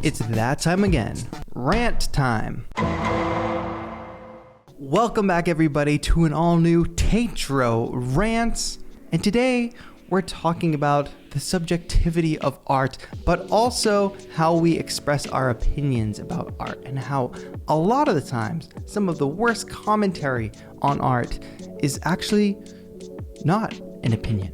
It's that time again. Rant time. Welcome back, everybody, to an all-new TAETRO Rants. And today, we're talking about the subjectivity of art, but also how we express our opinions about art, and how a lot of the times, some of the worst commentary on art is actually not an opinion.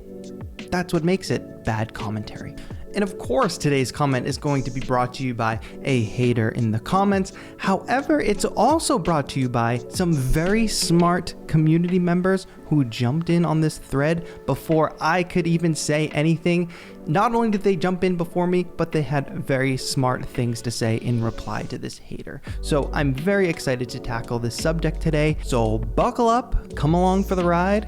That's what makes it bad commentary. And of course, today's comment is going to be brought to you by a hater in the comments. However, it's also brought to you by some very smart community members who jumped in on this thread before I could even say anything. Not only did they jump in before me, but they had very smart things to say in reply to this hater. So I'm very excited to tackle this subject today. So buckle up, come along for the ride,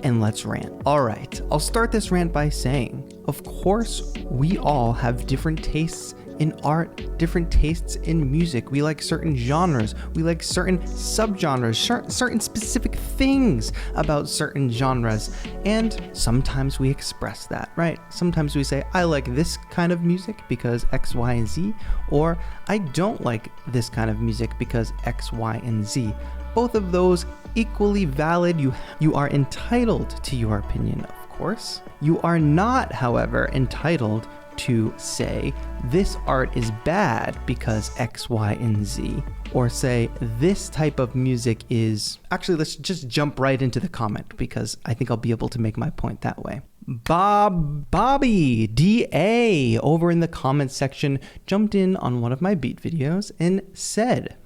and let's rant. All right, I'll start this rant by saying, of course, we all have different tastes in art, different tastes in music. We like certain genres, we like certain subgenres, certain specific things about certain genres, and sometimes we express that, right? Sometimes we say, I like this kind of music because X, Y, and Z, or I don't like this kind of music because X, Y, and Z. Both of those equally valid. You are entitled to your opinion, of course. You are not, however, entitled to say this art is bad because X, Y, and Z, or say this type of music is... Actually, let's just jump right into the comment because I think I'll be able to make my point that way. Bobby DA over in the comments section jumped in on one of my beat videos and said,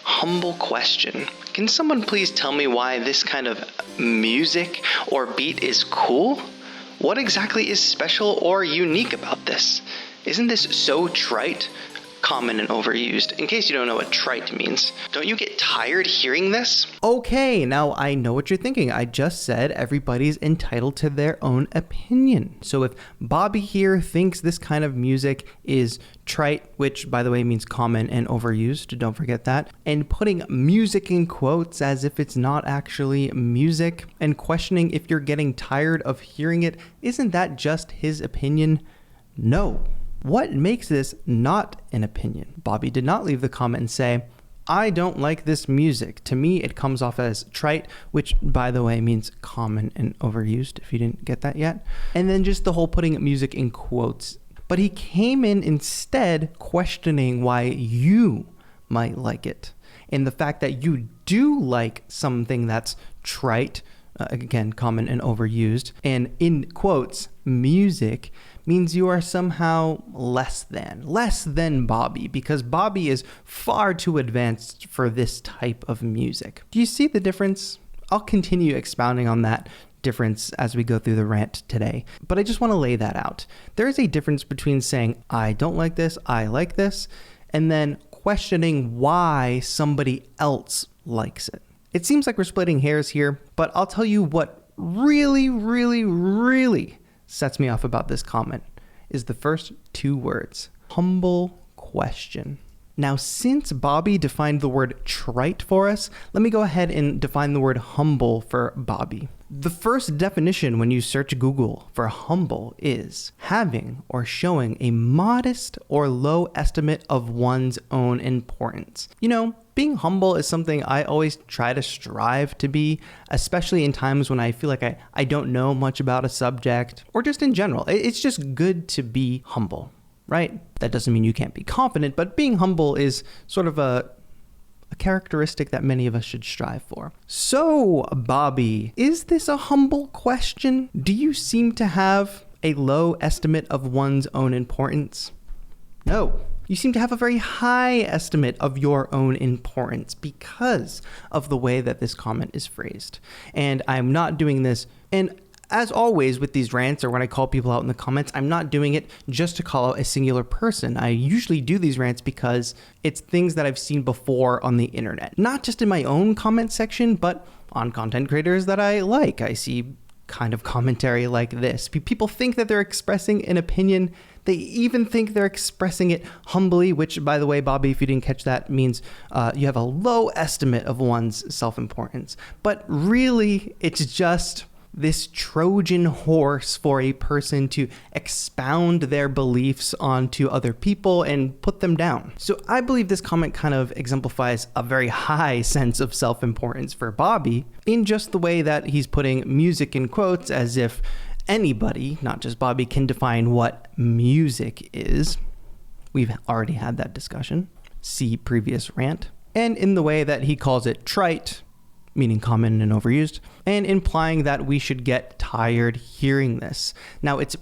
"Humble question. Can someone please tell me why this kind of music or beat is cool? What exactly is special or unique about this? Isn't this so trite, common, and overused? In case you don't know what trite means, don't you get tired hearing this?" Okay, now I know what you're thinking. I just said everybody's entitled to their own opinion. So if Bobby here thinks this kind of music is trite, which by the way means common and overused, don't forget that, and putting music in quotes as if it's not actually music, and questioning if you're getting tired of hearing it, isn't that just his opinion? No. What makes this not an opinion? Bobby did not leave the comment and say, I don't like this music. To me, it comes off as trite, which by the way means common and overused, if you didn't get that yet. And then just the whole putting music in quotes. But he came in instead questioning why you might like it. And the fact that you do like something that's trite, again, common and overused, and in quotes, music, means you are somehow less than Bobby, because Bobby is far too advanced for this type of music. Do you see the difference? I'll continue expounding on that difference as we go through the rant today, but I just want to lay that out. There is a difference between saying, I don't like this, I like this, and then questioning why somebody else likes it. It seems like we're splitting hairs here, but I'll tell you what really sets me off about this comment is the first two words, humble question. Now, since Bobby defined the word trite for us, let me go ahead and define the word humble for Bobby. The first definition when you search Google for humble is having or showing a modest or low estimate of one's own importance. You know, being humble is something I always try to strive to be, especially in times when I feel like I don't know much about a subject, or just in general. It's just good to be humble, right? That doesn't mean you can't be confident, but being humble is sort of a characteristic that many of us should strive for. So, Bobby, is this a humble question? Do you seem to have a low estimate of one's own importance? No. You seem to have a very high estimate of your own importance because of the way that this comment is phrased. And I'm not doing this, and as always with these rants or when I call people out in the comments, I'm not doing it just to call out a singular person. I usually do these rants because it's things that I've seen before on the internet. Not just in my own comment section, but on content creators that I like. I see kind of commentary like this. People think that they're expressing an opinion. They even think they're expressing it humbly, which, by the way, Bobby, if you didn't catch that, means you have a low estimate of one's self-importance. But really, it's just this Trojan horse for a person to expound their beliefs onto other people and put them down. So I believe this comment kind of exemplifies a very high sense of self-importance for Bobby in just the way that he's putting music in quotes as if anybody, not just Bobby, can define what music is. We've already had that discussion. See previous rant. And in the way that he calls it trite, meaning common and overused, and implying that we should get tired hearing this. Now, it's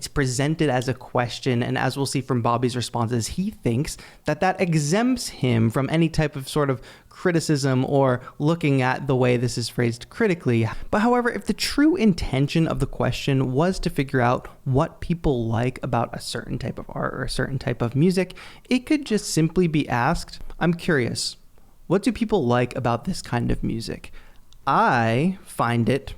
presented as a question, and as we'll see from Bobby's responses, he thinks that that exempts him from any type of sort of criticism or looking at the way this is phrased critically. But however, if the true intention of the question was to figure out what people like about a certain type of art or a certain type of music, it could just simply be asked, I'm curious, what do people like about this kind of music? I find it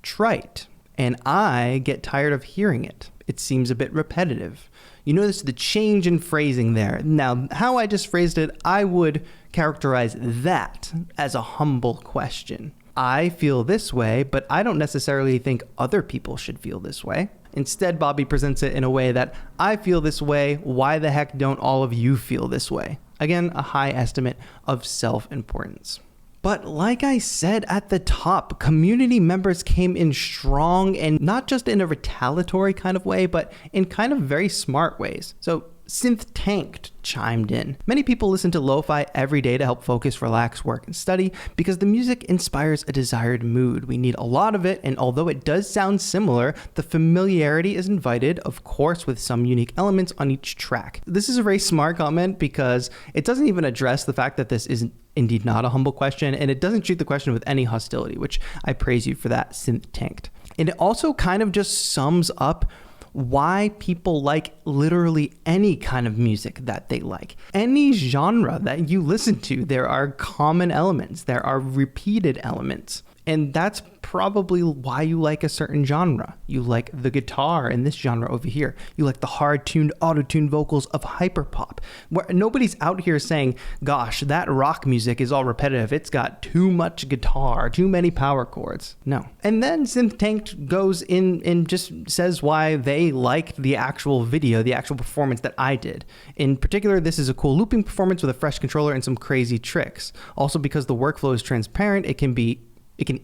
trite, and I get tired of hearing it. It seems a bit repetitive. You notice the change in phrasing there. Now, how I just phrased it, I would characterize that as a humble question. I feel this way, but I don't necessarily think other people should feel this way. Instead, Bobby presents it in a way that I feel this way. Why the heck don't all of you feel this way? Again, a high estimate of self-importance. But like I said at the top, community members came in strong, and not just in a retaliatory kind of way, but in kind of very smart ways. So Synth Tanked chimed in. Many people listen to lo-fi every day to help focus, relax, work, and study because the music inspires a desired mood. We need a lot of it, and although it does sound similar, the familiarity is invited, of course, with some unique elements on each track. This is a very smart comment because it doesn't even address the fact that this is indeed not a humble question, and it doesn't treat the question with any hostility, which I praise you for that, Synth Tanked. And it also kind of just sums up why people like literally any kind of music that they like. Any genre that you listen to, there are common elements, there are repeated elements. And that's probably why you like a certain genre. You like the guitar in this genre over here. You like the hard-tuned, auto-tuned vocals of hyperpop, where nobody's out here saying, gosh, that rock music is all repetitive. It's got too much guitar, too many power chords. No. And then Synth Tanked goes in and just says why they liked the actual video, the actual performance that I did. In particular, this is a cool looping performance with a fresh controller and some crazy tricks. Also, because the workflow is transparent, it can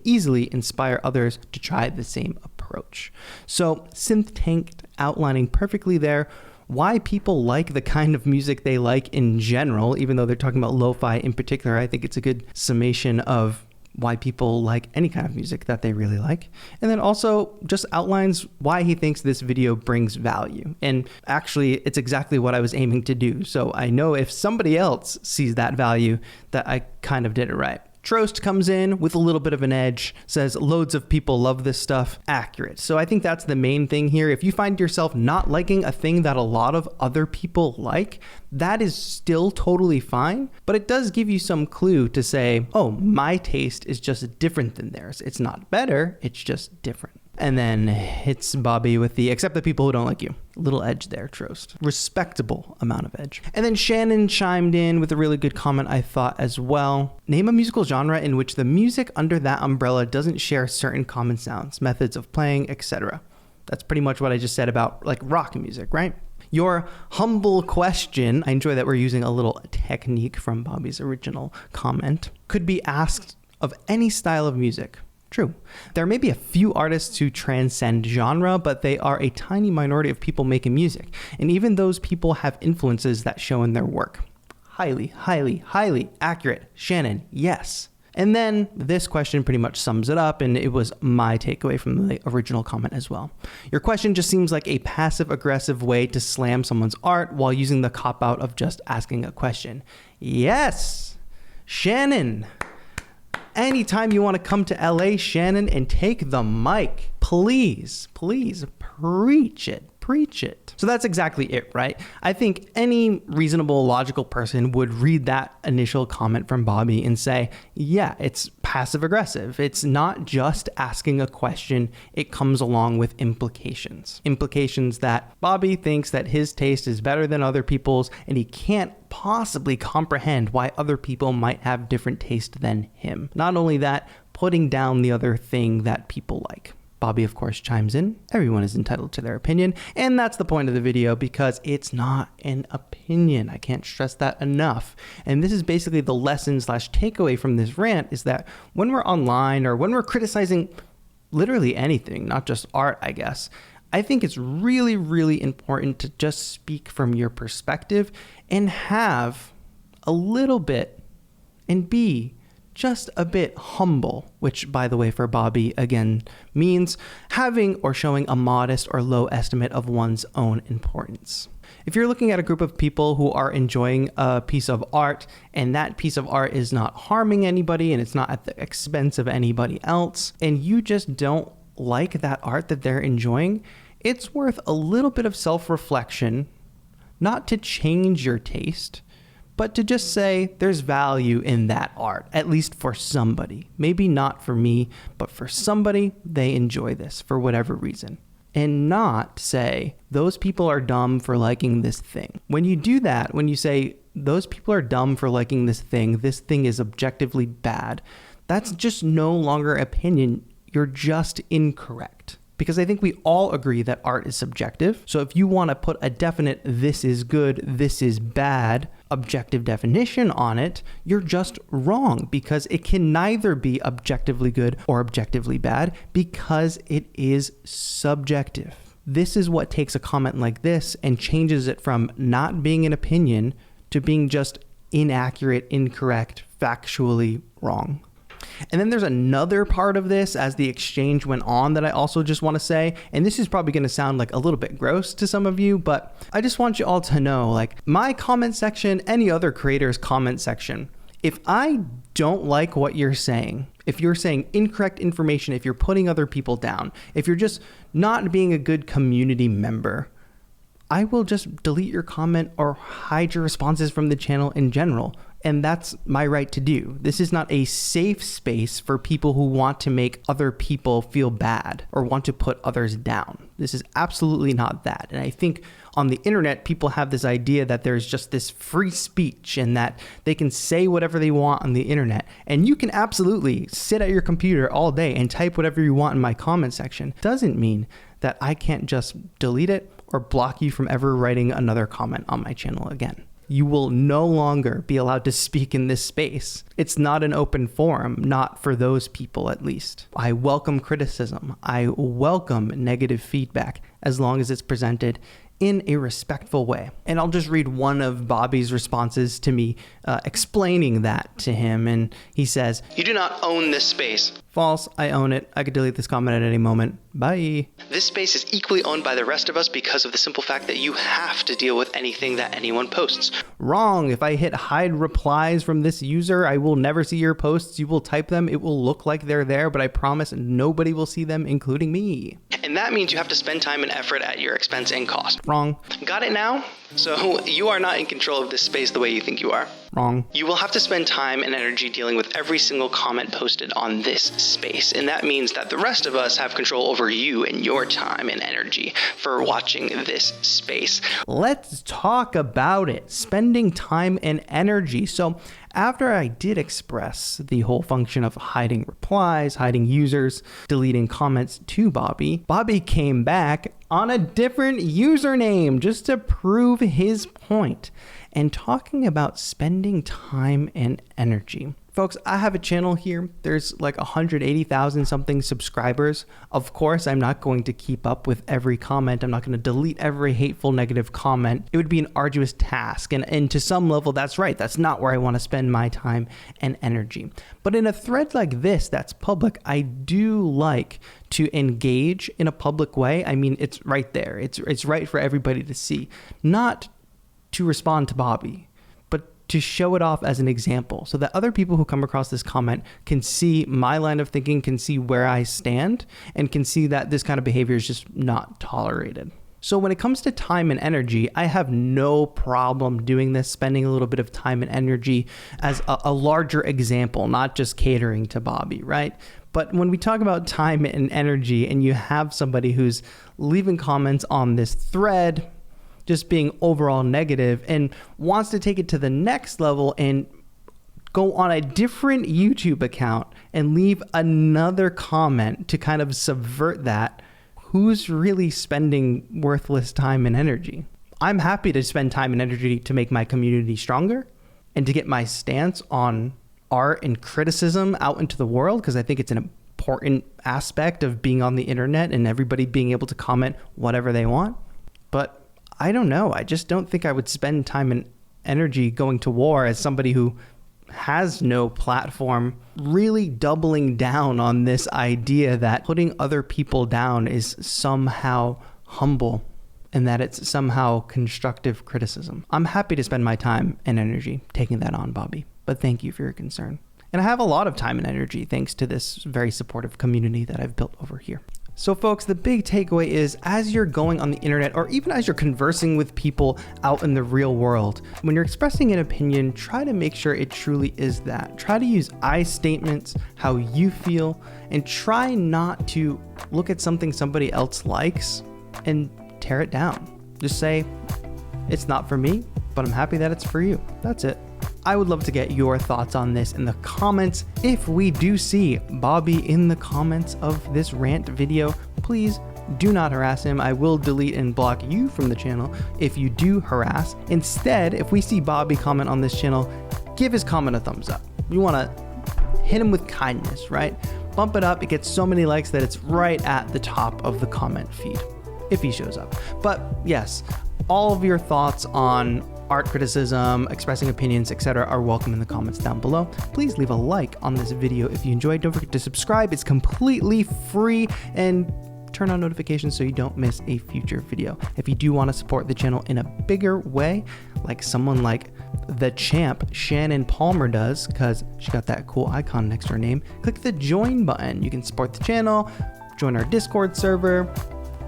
easily inspire others to try the same approach. So Synth Tanked outlining perfectly there why people like the kind of music they like in general, even though they're talking about lo-fi in particular. I think it's a good summation of why people like any kind of music that they really like. And then also just outlines why he thinks this video brings value. And actually, it's exactly what I was aiming to do. So I know if somebody else sees that value, that I kind of did it right. Trost comes in with a little bit of an edge, says loads of people love this stuff. Accurate. So I think that's the main thing here. If you find yourself not liking a thing that a lot of other people like, that is still totally fine, but it does give you some clue to say, oh, my taste is just different than theirs. It's not better, it's just different. And then hits Bobby with the accept the people who don't like you. Little edge there, Trost. Respectable amount of edge. And then Shannon chimed in with a really good comment, I thought, as well. Name a musical genre in which the music under that umbrella doesn't share certain common sounds, methods of playing, etc. That's pretty much what I just said about like rock music, right? Your humble question, I enjoy that we're using a little technique from Bobby's original comment, could be asked of any style of music. True. There may be a few artists who transcend genre, but they are a tiny minority of people making music. And even those people have influences that show in their work. Highly, highly, highly accurate. Shannon, yes. And then this question pretty much sums it up, and it was my takeaway from the original comment as well. Your question just seems like a passive-aggressive way to slam someone's art while using the cop-out of just asking a question. Yes, Shannon. Anytime you want to come to LA, Shannon, and take the mic, please preach it. So that's exactly it, right? I think any reasonable, logical person would read that initial comment from Bobby and say, yeah, it's passive aggressive. It's not just asking a question. It comes along with implications. Implications that Bobby thinks that his taste is better than other people's, and he can't possibly comprehend why other people might have different taste than him. Not only that, putting down the other thing that people like. Bobby, of course, chimes in. Everyone is entitled to their opinion. And that's the point of the video, because it's not an opinion. I can't stress that enough. And this is basically the lesson / takeaway from this rant, is that when we're online or when we're criticizing literally anything, not just art, I guess, I think it's really, really important to just speak from your perspective and have a little bit and be just a bit humble, which, by the way, for Bobby, again, means having or showing a modest or low estimate of one's own importance. If you're looking at a group of people who are enjoying a piece of art and that piece of art is not harming anybody and it's not at the expense of anybody else, and you just don't like that art that they're enjoying, it's worth a little bit of self-reflection, not to change your taste, but to just say there's value in that art, at least for somebody. Maybe not for me, but for somebody, they enjoy this for whatever reason. And not say those people are dumb for liking this thing. When you do that, when you say those people are dumb for liking this thing is objectively bad, that's just no longer opinion. You're just incorrect. Because I think we all agree that art is subjective. So if you want to put a definite this is good, this is bad objective definition on it, you're just wrong, because it can neither be objectively good or objectively bad, because it is subjective. This is what takes a comment like this and changes it from not being an opinion to being just inaccurate, incorrect, factually wrong. And then there's another part of this as the exchange went on that I also just want to say, and this is probably going to sound like a little bit gross to some of you, but I just want you all to know, like, my comment section, any other creator's comment section, if I don't like what you're saying, if you're saying incorrect information, if you're putting other people down, if you're just not being a good community member, I will just delete your comment or hide your responses from the channel in general. And that's my right to do. This is not a safe space for people who want to make other people feel bad or want to put others down. This is absolutely not that. And I think on the internet, people have this idea that there's just this free speech and that they can say whatever they want on the internet. And you can absolutely sit at your computer all day and type whatever you want in my comment section. Doesn't mean that I can't just delete it or block you from ever writing another comment on my channel again. You will no longer be allowed to speak in this space. It's not an open forum, not for those people at least. I welcome criticism. I welcome negative feedback as long as it's presented in a respectful way. And I'll just read one of Bobby's responses to me, explaining that to him. And he says, "You do not own this space." False. I own it. I could delete this comment at any moment. Bye. "This space is equally owned by the rest of us because of the simple fact that you have to deal with anything that anyone posts." Wrong. If I hit hide replies from this user, I will never see your posts. You will type them. It will look like they're there, but I promise nobody will see them, including me. "And that means you have to spend time and effort at your expense and cost." Wrong. "Got it now? So you are not in control of this space the way you think you are." Wrong. "You will have to spend time and energy dealing with every single comment posted on this space. And that means that the rest of us have control over you and your time and energy for watching this space." Let's talk about it. Spending time and energy. So after I did express the whole function of hiding replies, hiding users, deleting comments to Bobby, Bobby came back on a different username just to prove his point and talking about spending time and energy. Folks, I have a channel here. There's like 180,000 something subscribers. Of course, I'm not going to keep up with every comment. I'm not going to delete every hateful negative comment. It would be an arduous task. And to some level, that's right. That's not where I want to spend my time and energy. But in a thread like this that's public, I do like to engage in a public way. I mean, it's right there. It's right for everybody to see. Not to respond to Bobby, to show it off as an example so that other people who come across this comment can see my line of thinking, can see where I stand, and can see that this kind of behavior is just not tolerated. So when it comes to time and energy, I have no problem doing this, spending a little bit of time and energy as a larger example, not just catering to Bobby, right? But when we talk about time and energy and you have somebody who's leaving comments on this thread, just being overall negative and wants to take it to the next level and go on a different YouTube account and leave another comment to kind of subvert that, who's really spending worthless time and energy? I'm happy to spend time and energy to make my community stronger and to get my stance on art and criticism out into the world, because I think it's an important aspect of being on the internet and everybody being able to comment whatever they want. But I don't know. I just don't think I would spend time and energy going to war as somebody who has no platform, really doubling down on this idea that putting other people down is somehow humble and that it's somehow constructive criticism. I'm happy to spend my time and energy taking that on, Bobby, but thank you for your concern. And I have a lot of time and energy thanks to this very supportive community that I've built over here. So folks, the big takeaway is, as you're going on the internet, or even as you're conversing with people out in the real world, when you're expressing an opinion, try to make sure it truly is that. Try to use I statements, how you feel, and try not to look at something somebody else likes and tear it down. Just say, it's not for me, but I'm happy that it's for you. That's it. I would love to get your thoughts on this in the comments. If we do see Bobby in the comments of this rant video, please do not harass him. I will delete and block you from the channel if you do harass. Instead, if we see Bobby comment on this channel, give his comment a thumbs up. You want to hit him with kindness, right? Bump it up. It gets so many likes that it's right at the top of the comment feed if he shows up. But yes, all of your thoughts on art criticism, expressing opinions, etc. are welcome in the comments down below. Please leave a like on this video if you enjoyed. Don't forget to subscribe. It's completely free, and turn on notifications so you don't miss a future video. If you do want to support the channel in a bigger way, like someone like the champ Shannon Palmer does, because she got that cool icon next to her name, click the join button. You can support the channel, join our Discord server,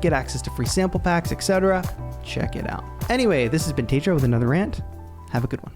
get access to free sample packs, etc. Check it out. Anyway, this has been TAETRO with another rant. Have a good one.